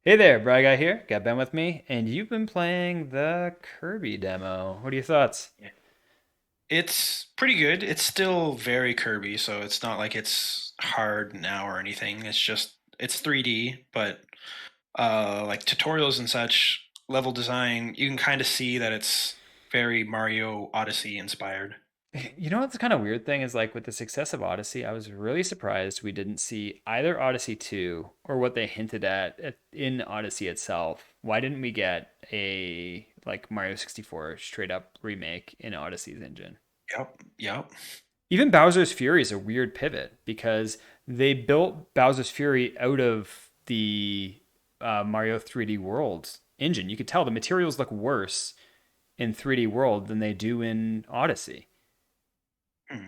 Hey there, Bry Guy here. Got Ben with me, and you've been playing the Kirby demo. What are your thoughts? Yeah. It's pretty good. It's still very Kirby, so it's not like it's hard now or anything. It's 3D, but like tutorials and such, level design, you can kind of see that it's very Mario Odyssey inspired. You know what's the kind of weird thing is like with the success of Odyssey, I was really surprised we didn't see either Odyssey 2 or what they hinted at in Odyssey itself. Why didn't we get a like Mario 64 straight up remake in Odyssey's engine? Yep, yep. Even Bowser's Fury is a weird pivot because they built Bowser's Fury out of the Mario 3D World engine. You could tell the materials look worse in 3D World than they do in Odyssey. Hmm.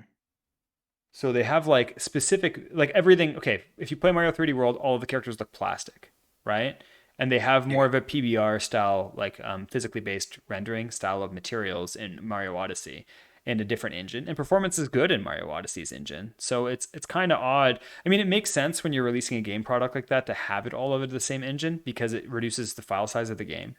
So they have like specific, like everything. Okay, if you play Mario 3D World, all of the characters look plastic, right? And they have more Yeah. of a PBR style, like physically based rendering style of materials in Mario Odyssey and a different engine. And performance is good in Mario Odyssey's engine. So it's kind of odd. I mean, it makes sense when you're releasing a game product like that to have it all over the same engine because it reduces the file size of the game,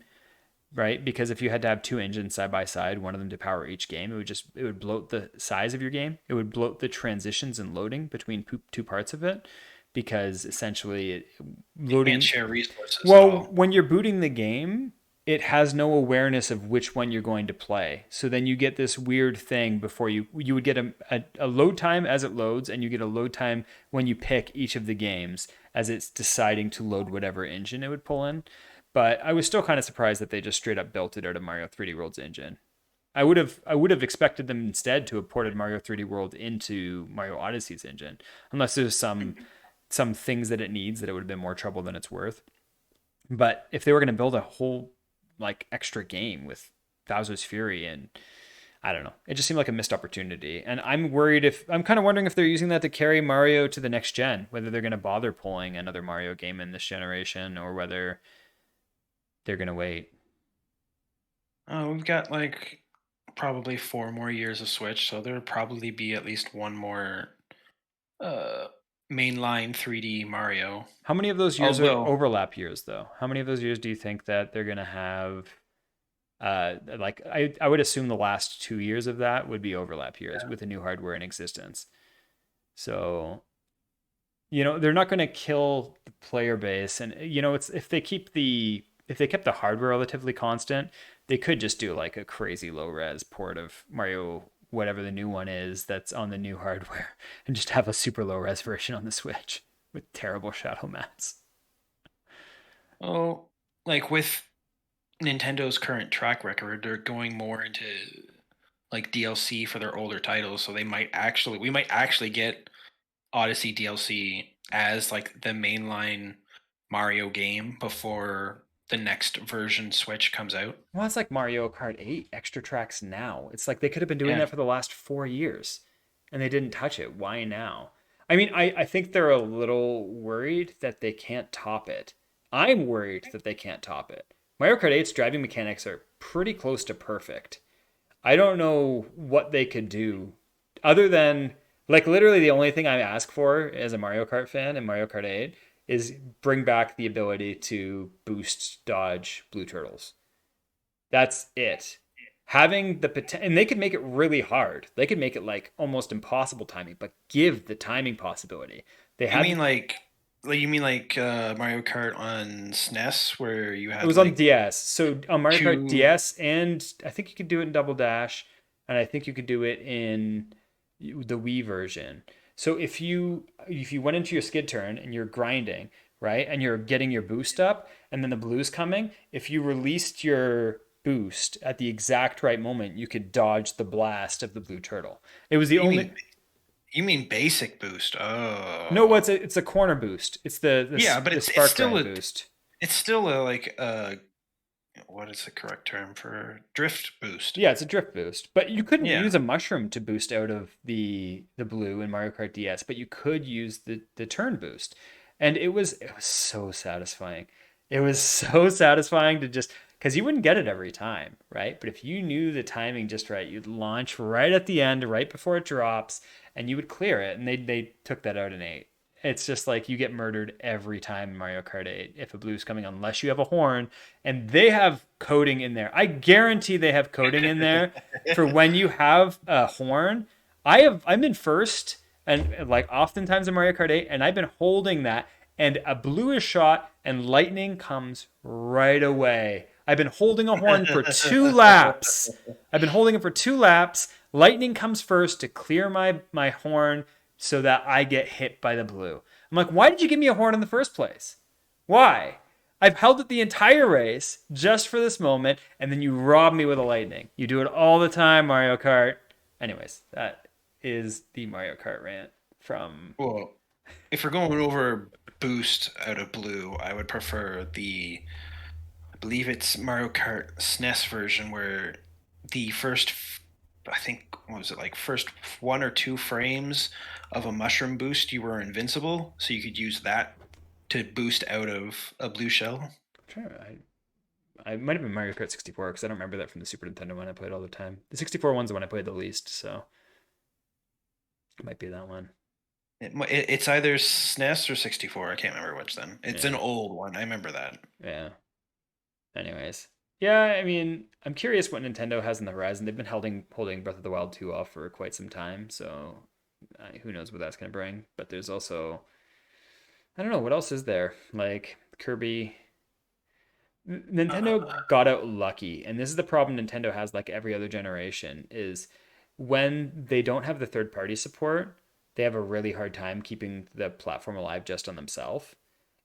right? Because if you had to have two engines side by side, one of them to power each game, it would bloat the size of your game. It would bloat the transitions and loading between two parts of it because essentially You can't loading. share resources at Well, all. when you're booting the game, it has no awareness of which one you're going to play. So then you get this weird thing before you would get a load time as it loads, and you get a load time when you pick each of the games as it's deciding to load whatever engine it would pull in. But I was still kind of surprised that they just straight up built it out of Mario 3D World's engine. I would have expected them instead to have ported Mario 3D World into Mario Odyssey's engine, unless there's some things that it needs that it would have been more trouble than it's worth. But if they were going to build a whole like extra game with Bowser's Fury and I don't know, it just seemed like a missed opportunity. And I'm kind of wondering if they're using that to carry Mario to the next gen, whether they're going to bother pulling another Mario game in this generation or whether they're going to wait. We've got like probably 4 more years of Switch, so there'll probably be at least one more uh mainline 3D Mario. How many of those years are Although overlap years though? How many of those years do you think that they're going to have like I would assume the last 2 years of that would be overlap years with the new hardware in existence. So they're not going to kill the player base, and it's if they kept the hardware relatively constant, they could just do like a crazy low res port of Mario whatever the new one is that's on the new hardware and just have a super low res version on the Switch with terrible shadow mattes. Oh, like with Nintendo's current track record, they're going more into like DLC for their older titles, so we might actually get Odyssey DLC as like the mainline Mario game before the next version Switch comes out. Well, it's like Mario Kart 8 extra tracks now. It's like they could have been doing Yeah. that for the last 4 years and they didn't touch it. Why now? I mean, I think they're a little worried that they can't top it. I'm worried that they can't top it. Mario Kart 8's driving mechanics are pretty close to perfect. I don't know what they could do other than like literally the only thing I ask for as a Mario Kart fan in Mario Kart 8 is bring back the ability to boost dodge blue turtles. That's it. Having the potential, and they could make it really hard. They could make it like almost impossible timing, but give the timing possibility. They You had mean Mario Kart on SNES where you it had was on like DS. So on Mario Kart two. DS, and I think you could do it in Double Dash, and I think you could do it in the Wii version. So if you went into your skid turn and you're grinding, right, and you're getting your boost up, and then the blue's coming, if you released your boost at the exact right moment, you could dodge the blast of the blue turtle. It was the You only mean you mean basic boost? no, Oh, what's it's a corner boost. It's the yeah, but the it's spark still grind a boost. it's still a like what is the correct term for drift boost? Yeah, it's a drift boost, but you couldn't Yeah. use a mushroom to boost out of the blue in Mario Kart DS, but you could use the turn boost, and it was so satisfying. It was so satisfying to just because you wouldn't get it every time, right? But if you knew the timing just right, you'd launch right at the end, right before it drops, and you would clear it. And they took that out in 8. it's just like you get murdered every time in Mario Kart 8 if a blue's coming, unless you have a horn. And they have coding in there. I guarantee they have coding in there for when you have a horn. I'm in first, and like oftentimes in Mario Kart 8, and I've been holding that, and a blue is shot, and lightning comes right away. I've been holding a horn for 2 laps. I've been holding it for 2 laps. Lightning comes first to clear my horn so that I get hit by the blue. I'm like, why did you give me a horn in the first place? Why? I've held it the entire race just for this moment, and then you rob me with a lightning. You do it all the time, Mario Kart. Anyways, that is the Mario Kart rant from. Well, if we're going over boost out of blue, I would prefer I believe it's Mario Kart SNES version where the first, I think, what was it, like first 1 or 2 frames of a mushroom boost, you were invincible, so you could use that to boost out of a blue shell. I might have been Mario Kart 64 because I don't remember that from the Super Nintendo one I played all the time. The 64 one's the one I played the least, so it might be that one. It's either SNES or 64. I can't remember which then. It's Yeah. an old one. I remember that. Yeah. Anyways, yeah. I mean, I'm curious what Nintendo has on the horizon. They've been holding Breath of the Wild 2 off for quite some time, so who knows what that's gonna bring. But there's also I don't know what else is there like Kirby. Nintendo Uh, got out lucky, and this is the problem Nintendo has like every other generation is when they don't have the third party support, they have a really hard time keeping the platform alive just on themselves.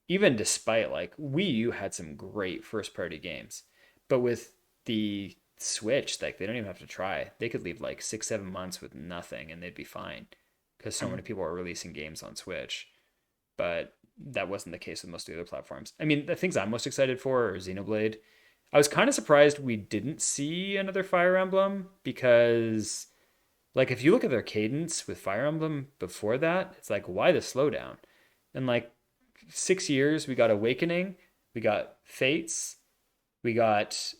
Even despite like Wii U had some great first party games, but with the Switch, like they don't even have to try. They could leave like 6, 7 months with nothing and they'd be fine because so many people are releasing games on Switch. But that wasn't the case with most of the other platforms. I mean, the things I'm most excited for are Xenoblade. I was kind of surprised we didn't see another Fire Emblem because, like, if you look at their cadence with Fire Emblem before that, it's like, why the slowdown? And like 6 years, we got Awakening, we got Fates, we got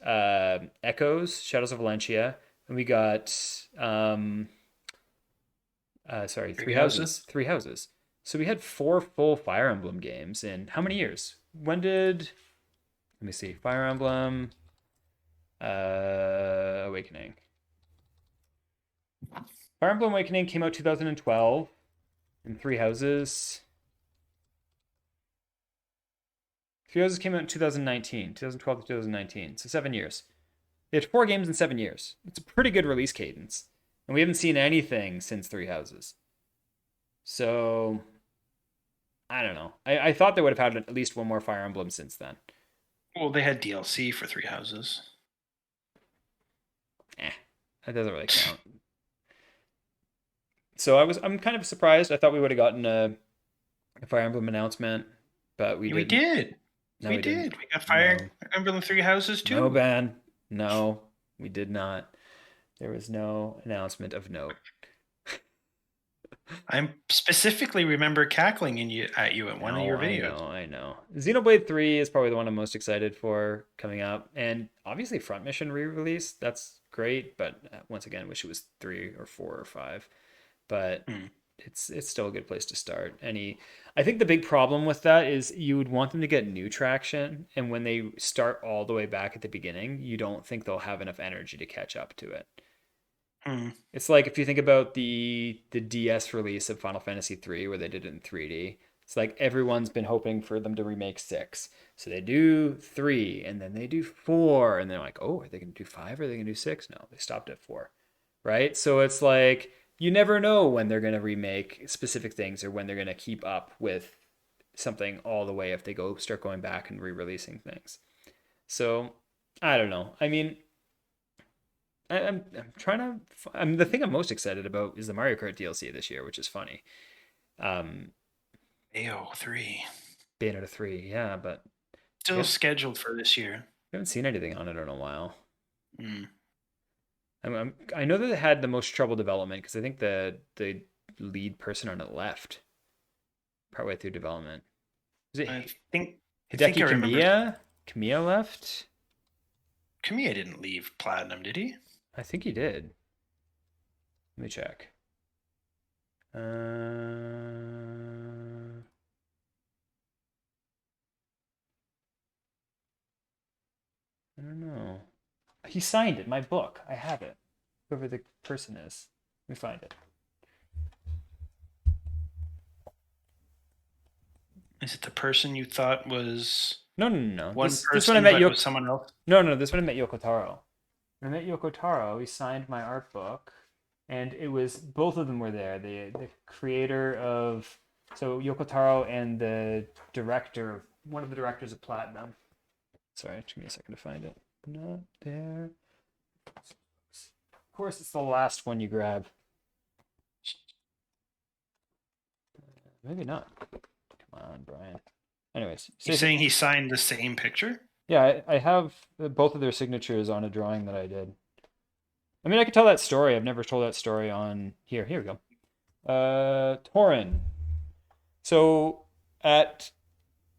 Echoes, Shadows of Valencia, and we got Three Three houses. Houses. Three Houses. So we had 4 full Fire Emblem games in how many years? When did let me see, Fire Emblem Awakening. Fire Emblem Awakening came out 2012, and Three Houses. Three Houses came out in 2019, 2012 to 2019. So 7 years. They had 4 games in 7 years. It's a pretty good release cadence, and we haven't seen anything since Three Houses. So I don't know. I thought they would have had at least one more Fire Emblem since then. Well, they had DLC for Three Houses. Eh, that doesn't really count. So I'm kind of surprised. I thought we would have gotten a Fire Emblem announcement, but we Yeah, we didn't. did. No, We we didn't. did. We got No, Fire Emblem Three Houses no, too. Ben. No, we did not. There was no announcement of note. I specifically remember cackling at you at one of No, your I videos. know, I know. Xenoblade 3 is probably the one I'm most excited for coming up. And obviously Front Mission re-release, that's great, but once again, wish it was 3 or 4 or 5. But Hmm. it's still a good place to start. I think the big problem with that is you would want them to get new traction, and when they start all the way back at the beginning, you don't think they'll have enough energy to catch up to it. Hmm. It's like if you think about the DS release of Final Fantasy 3 where they did it in 3D. It's like everyone's been hoping for them to remake 6. So they do 3 and then they do 4 and they're like, "Oh, are they going to do 5 or are they going to do 6?" No, they stopped at 4. Right? So it's like you never know when they're going to remake specific things or when they're going to keep up with something all the way if they go start going back and re-releasing things. So, I don't know. I mean, I'm trying to. The thing I'm most excited about is the Mario Kart DLC this year, which is funny. Um, AO3 Bayonetta 3, yeah, but we still haven't, scheduled for this year. we haven't seen anything on it in a while. Hmm. I know that it had the most trouble development because I think the lead person on it left partway through development. Was I it think I think I Hideki remember. Kamiya? Kamiya left? Kamiya didn't leave Platinum, did he? I think he did. Let me check. Uh, don't know. He signed it, my book. I have it. Whoever the person is. Let me find it. Is it the person you thought was No, no, no, no. one This one I person, met but it Yoko. was someone else? No, no, this one I met Yoko Taro. When I met Yoko Taro, he signed my art book, and it was both of them were there. The creator of Yoko Taro and the director, one of the directors of Platinum. Sorry, it took me a second to find it. Not there. Of course, it's the last one you grab. Maybe not. Come on, Brian. Anyways, You're saying he signed the same picture? yeah, I have both of their signatures on a drawing that I did. I mean, I could tell that story. I've never told that story on here. Here we go. Torin. So at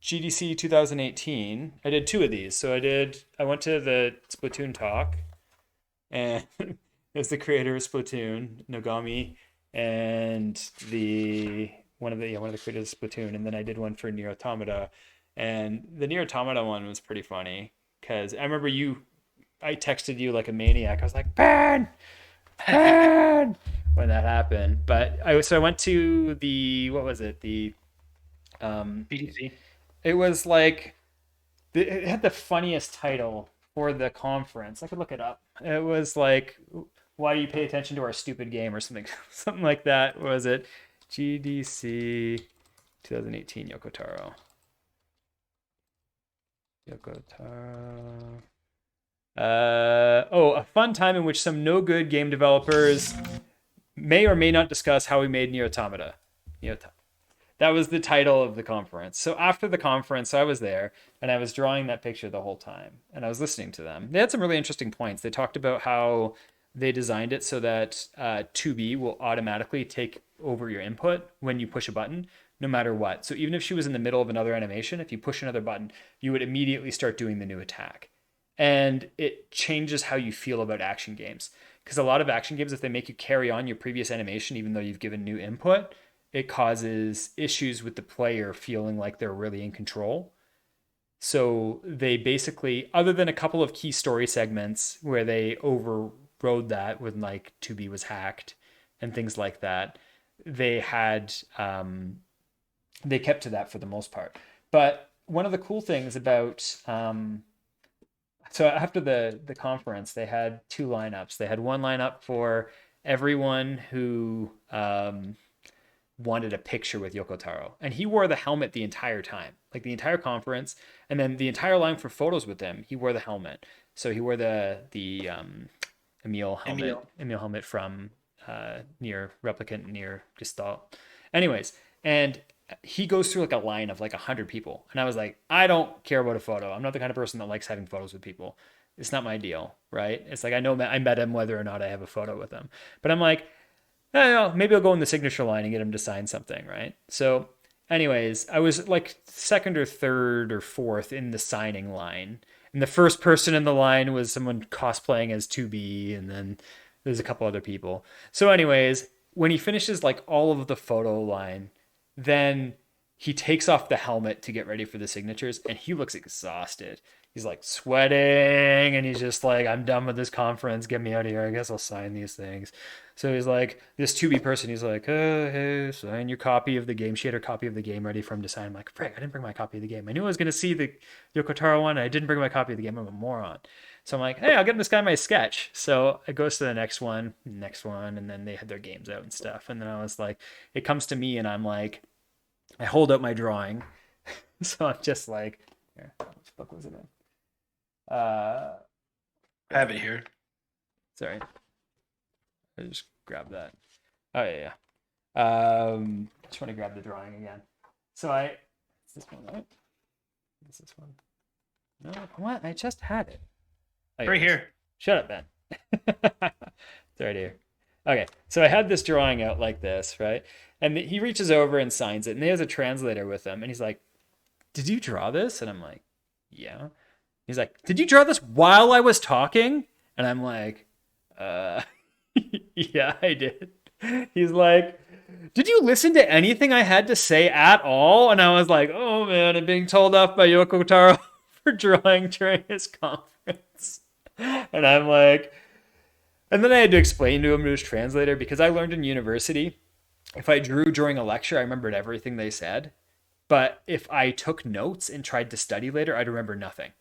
GDC 2018, I did two of these. So I went to the Splatoon talk, and it's the creator of Splatoon, Nogami, and the one of the creators of Splatoon, and then I did one for Nier Automata, and the Nier Automata one was pretty funny because I remember I texted you like a maniac. I was like, "Ban, ban," when that happened. But I went to the what was it? The BDC. it was like it had the funniest title for the conference. I could look it up. It was like, "Why do you pay attention to our stupid game?" or something, something like that. What was it? GDC 2018 Yoko Taro. Yoko Taro. A fun time in which some no good game developers may or may not discuss how we made Nier Automata. That was the title of the conference. So after the conference, I was there and I was drawing that picture the whole time and I was listening to them. They had some really interesting points. They talked about how they designed it so that 2B will automatically take over your input when you push a button, no matter what. So even if she was in the middle of another animation, if you push another button, you would immediately start doing the new attack. And it changes how you feel about action games. Because a lot of action games, if they make you carry on your previous animation, even though you've given new input, it causes issues with the player feeling like they're really in control. So they basically, other than a couple of key story segments where they overrode that when like 2B was hacked and things like that, they had they kept to that for the most part. But one of the cool things about so after the conference, they had two lineups. They had one lineup for everyone who wanted a picture with Yoko Taro, and he wore the helmet the entire time, like the entire conference, and then the entire line for photos with him. He wore the helmet, so he wore the Emil helmet from Nier Replicant, Nier Gestalt. Anyways, and he goes through like a line of like 100 people, and I was like, I don't care about a photo. I'm not the kind of person that likes having photos with people. It's not my deal, right? It's like I know I met him whether or not I have a photo with him, but I'm like, I don't know, maybe I'll go in the signature line and get him to sign something, right? So, anyways, I was like second or third or fourth in the signing line. And the first person in the line was someone cosplaying as 2B, and then there's a couple other people. So, anyways, when he finishes like all of the photo line, then he takes off the helmet to get ready for the signatures, and he looks exhausted. He's like sweating, and he's just like, I'm done with this conference. Get me out of here. I guess I'll sign these things. So he's like, this 2B person, he's like, oh, hey, sign your copy of the game. She had her copy of the game ready for him to sign. I'm like, frick, I didn't bring my copy of the game. I knew I was going to see the Yoko Taro one, and I didn't bring my copy of the game. I'm a moron. So I'm like, hey, I'll get this guy my sketch. So it goes to the next one, and then they had their games out and stuff. And then I was like, it comes to me, and I'm like, I hold out my drawing. So I'm just like, here, which book was it in? I have it here. Sorry. I just grabbed that. Oh yeah. Just want to grab the drawing again. So it's this one, right? Is this one? No, what? I just had it. Oh, right here. Shut up, Ben. It's right here. Okay, so I had this drawing out like this, right? And he reaches over and signs it, and he has a translator with him, and he's like, "Did you draw this?" And I'm like, "Yeah." He's like, "Did you draw this while I was talking?" And I'm like, yeah, I did. He's like, "Did you listen to anything I had to say at all?" And I was like, "Oh man, I'm being told off by Yoko Taro for drawing during his conference. And I'm like, and then I had to explain to him to his translator because I learned in university if I drew during a lecture, I remembered everything they said. But if I took notes and tried to study later, I'd remember nothing.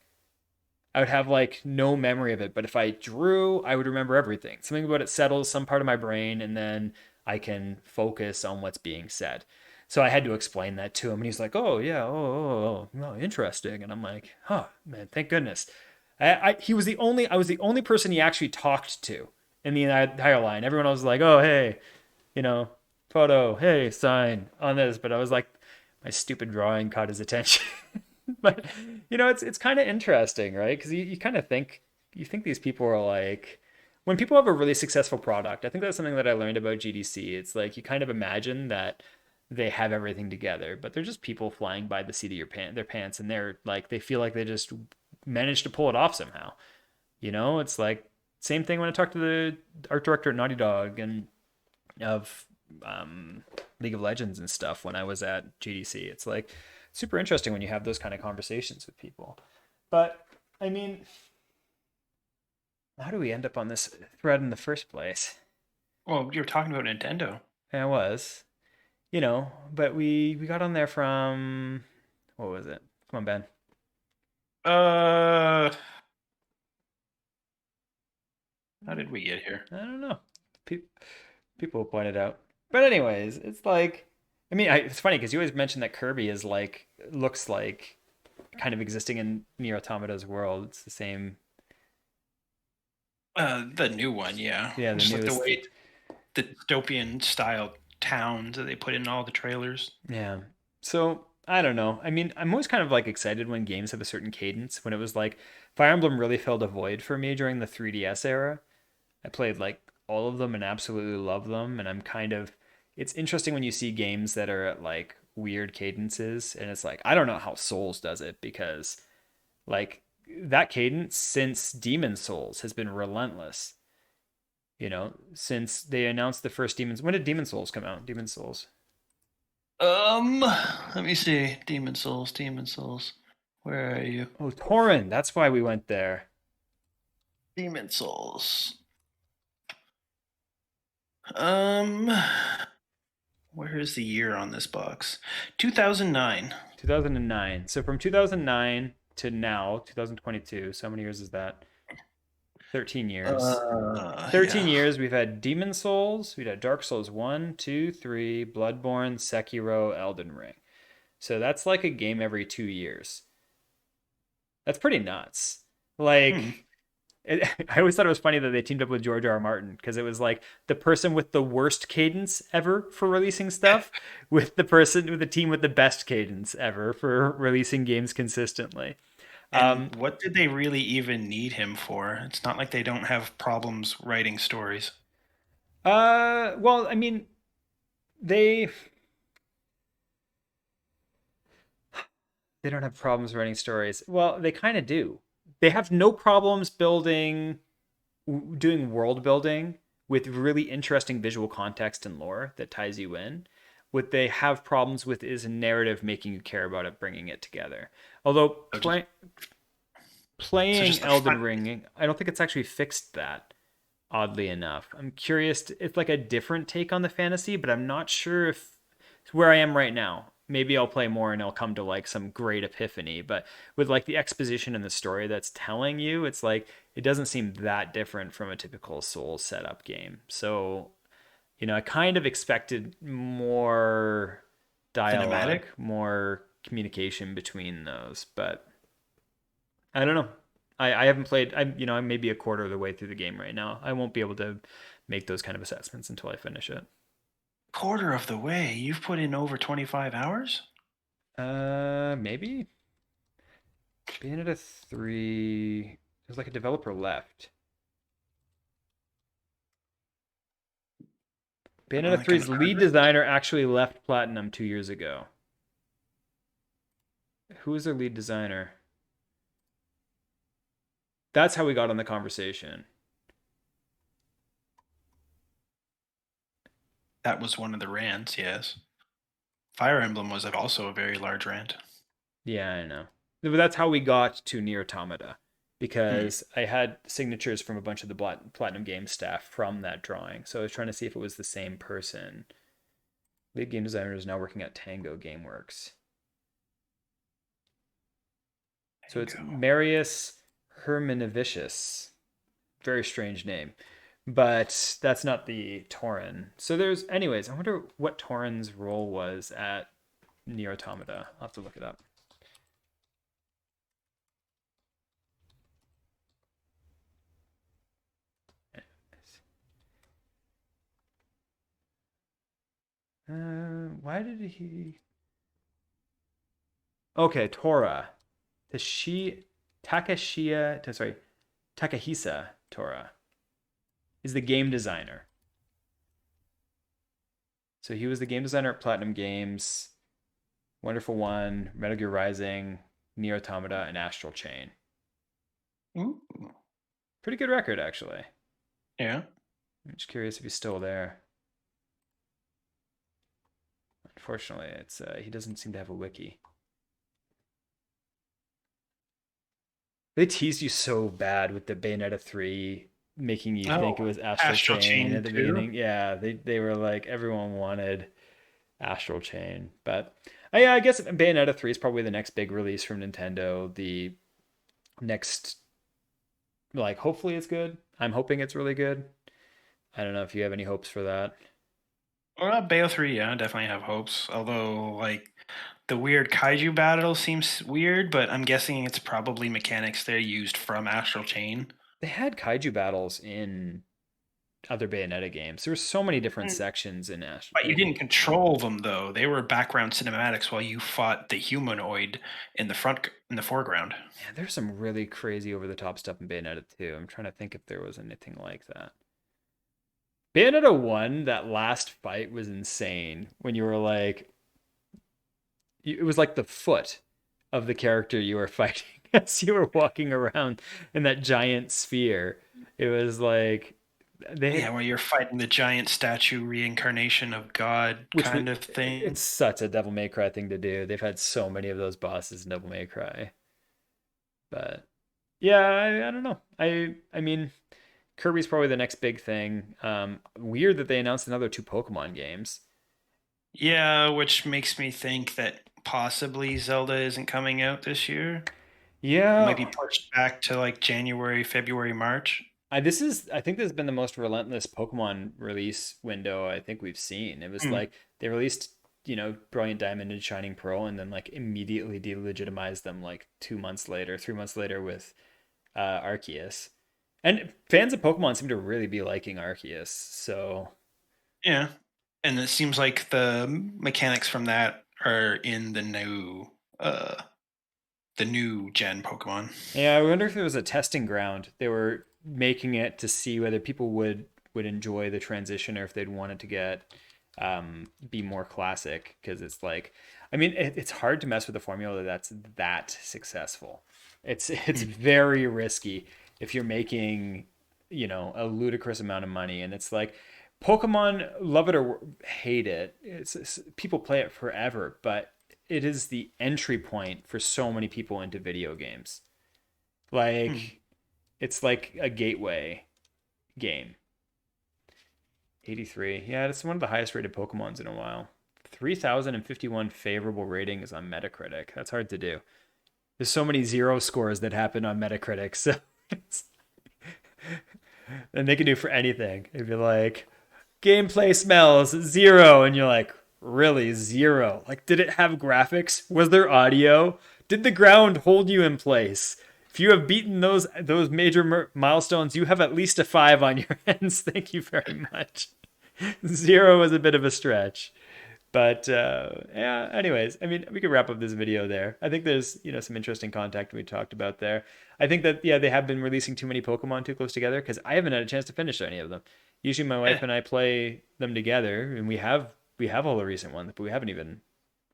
I would have like no memory of it. But if I drew, I would remember everything. Something about it settles some part of my brain, and then I can focus on what's being said. So I had to explain that to him, and he's like, "Oh yeah, oh, interesting." And I'm like, "Oh man, thank goodness." He was the only I was the only person he actually talked to in the entire line. Everyone else was like, "Oh hey, you know, photo, hey, sign on this." But I was like, my stupid drawing caught his attention. But it's kind of interesting, right? Because you kind of think these people are like when people have a really successful product. I think that's something that I learned about GDC. It's like you kind of imagine that they have everything together, but they're just people flying by the seat of their pants, and they're like they feel like they just managed to pull it off somehow. It's like same thing when I talked to the art director at Naughty Dog and of League of Legends and stuff when I was at GDC. It's like super interesting when you have those kind of conversations with people. But I mean, how do we end up on this thread in the first place? Well, you're talking about Nintendo. And it was, but we got on there from what was it? Come on, Ben. Uh, how did we get here? I don't know. Pe- People pointed out. But anyways, it's like, I mean, it's funny because you always mention that Kirby is like looks like kind of existing in Nier Automata's world. It's the same. The new one, yeah. Yeah, the Just like the newest. way the dystopian style towns that they put in all the trailers. Yeah. So I don't know. I mean, I'm always kind of like excited when games have a certain cadence. When it was like Fire Emblem really filled a void for me during the 3DS era. I played like all of them and absolutely love them. And I'm kind of, it's interesting when you see games that are at like weird cadences. And it's like, I don't know how Souls does it because like that cadence since Demon Souls has been relentless. Since they announced the first Demons. When did Demon Souls come out? Demon Souls. Let me see. Demon Souls, Demon Souls. Where are you? Oh, Torin. That's why we went there. Demon Souls. Um, where is the year on this box? 2009. 2009. So from 2009 to now, 2022. So how many years is that? 13 years. 13 Yeah. years, we've had Demon Souls, we've had Dark Souls 1, 2, 3, Bloodborne, Sekiro, Elden Ring. So that's like a game every 2 years. That's pretty nuts. Hmm. Like, I always thought it was funny that they teamed up with George R. R. Martin because it was like the person with the worst cadence ever for releasing stuff with the person with the team with the best cadence ever for releasing games consistently. Um, And what did they really even need him for? It's not like they don't have problems writing stories. well, I mean, they they don't have problems writing stories. Well, they kind of do. They have no problems doing world building with really interesting visual context and lore that ties you in. What they have problems with is a narrative making you care about it, bringing it together. Although So just so playing just the Elden front. Ring, I don't think it's actually fixed that. Oddly enough, I'm curious. It's like a different take on the fantasy, but I'm not sure if it's where I am right now. Maybe I'll play more and I'll come to like some great epiphany. But with like the exposition and the story that's telling you, it's like it doesn't seem that different from a typical Souls setup game. So, I kind of expected more Cinematic. dialogue, more communication between those, but I don't know. I haven't played. I'm maybe a quarter of the way through the game right now. I won't be able to make those kind of assessments until I finish it. Quarter of the way. You've put in over 25 hours? Maybe Bayonetta 3. There's like a developer left. Bayonetta Like an three's lead artist? designer actually left Platinum 2 years ago. Who is their lead designer? That's how we got on the conversation. That was one of the rants, yes. Fire Emblem was also a very large rant. Yeah, I know. That's how we got to Nier Automata, Hmm. because I had signatures from a bunch of the Platinum Games staff from that drawing. So I was trying to see if it was the same person. Lead game designer is now working at Tango Gameworks. So it's Tango. Marius Hermanovicius. Very strange name. But that's not the Tauren. So there's, anyways, I wonder what Tauren's role was at Nier Automata. I'll have to look it up. Why did he? Okay, Tora. Tashi Takashia. Sorry, Takahisa Tora is the game designer. So he was the game designer at Platinum Games, Wonderful One, Metal Gear Rising, Nier Automata, and Astral Chain. Ooh. Pretty good record, actually. Yeah. I'm just curious if he's still there. Unfortunately, it's he doesn't seem to have a wiki. They teased you so bad with the Bayonetta 3 making you think it Oh, was Astral Astral Chain at Chain the too. beginning. Yeah, they were like everyone wanted Astral Chain, but yeah, I guess Bayonetta 3 is probably the next big release from Nintendo. The next, like, hopefully it's good. I'm hoping it's really good. I don't know if you have any hopes for that. Well, Bayo 3, yeah, definitely have hopes. Although, like, the weird kaiju battle seems weird, but I'm guessing it's probably mechanics they used from Astral Chain. They had kaiju battles in other Bayonetta games. There were so many different Mm. sections in Ash. But you didn't control them though. They were background cinematics while you fought the humanoid in the foreground. Yeah, there's some really crazy over the top stuff in Bayonetta 2. I'm trying to think if there was anything like that. Bayonetta 1, that last fight was insane. When you were like, it was like the foot of the character you were fighting as you were walking around in that giant sphere. It was like they Yeah, had, where you're fighting the giant statue reincarnation of God which was, kind of it's thing. such a Devil May Cry thing to do. They've had so many of those bosses in Devil May Cry, but yeah, I don't know. I mean, Kirby's probably the next big thing. Weird that they announced another two Pokemon games. Yeah, which makes me think that possibly Zelda isn't coming out this year. It might be Yeah, pushed back to like January, February, March. I think this has been the most relentless Pokemon release window I think we've seen. It was Hmm. like they released, Brilliant Diamond and Shining Pearl, and then like immediately delegitimized them like 2 months later, 3 months later with Arceus. And fans of Pokemon seem to really be liking Arceus. So Yeah. And it seems like the mechanics from that are in uh the new gen Pokemon. yeah, I wonder if it was a testing ground. They were making it to see whether people would enjoy the transition or if they'd want it to get be more classic, because it's like, I mean, it's hard to mess with a formula that's that successful. It's Hmm. very risky if you're making, a ludicrous amount of money, and it's like Pokemon, love it or hate it, people play it forever, but it is the entry point for so many people into video games. Hmm. Like, it's like a gateway game. 83. Yeah, it's one of the highest rated Pokemons in a while. 3,051 favorable ratings on Metacritic. That's hard to do. There's so many zero scores that happen on Metacritic. So and they can do for anything. It'd be like, gameplay smells 0. And you're like, really? 0? Like, did it have graphics? Was there audio? Did the ground hold you in place? If you have beaten those major milestones, you have at least a 5 on your hands. Thank you very much. 0 was a bit of a stretch. But yeah, anyways, I mean, we could wrap up this video there. I think there's, some interesting content we talked about there. I think that, yeah, they have been releasing too many Pokemon too close together, because I haven't had a chance to finish any of them. Usually my wife Eh, and I play them together, and we have all the recent ones, but we haven't even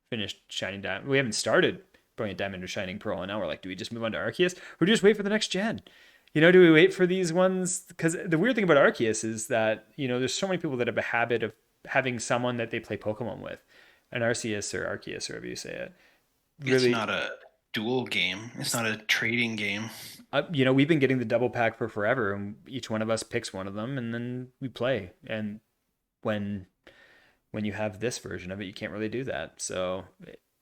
finished Shining Diamond. We haven't started Brilliant Diamond or Shining Pearl, and now we're like, do we just move on to Arceus, or do we just wait for the next gen? Do we wait for these ones? Because the weird thing about Arceus is that, there's so many people that have a habit of having someone that they play Pokemon with, an Arceus or Arceus, or however you say it. it's Really, not a duel game. It's not a trading game. We've been getting the double pack for forever, and each one of us picks one of them, and then we play. And when when you have this version of it, you can't really do that. So,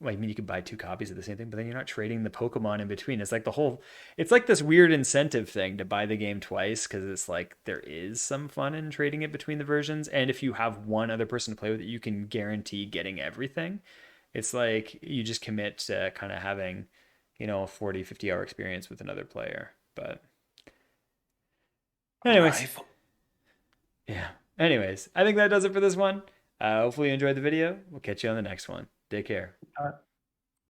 like, I mean, you could buy two copies of the same thing, but then you're not trading the Pokemon in between. It's like this weird incentive thing to buy the game twice because it's like there is some fun in trading it between the versions. And if you have one other person to play with it, you can guarantee getting everything. It's like you just commit to kind of having, a 40, 50 hour experience with another player. But, anyways, Rival. yeah. Anyways, I think that does it for this one. Hopefully you enjoyed the video. We'll catch you on the next one. Take care.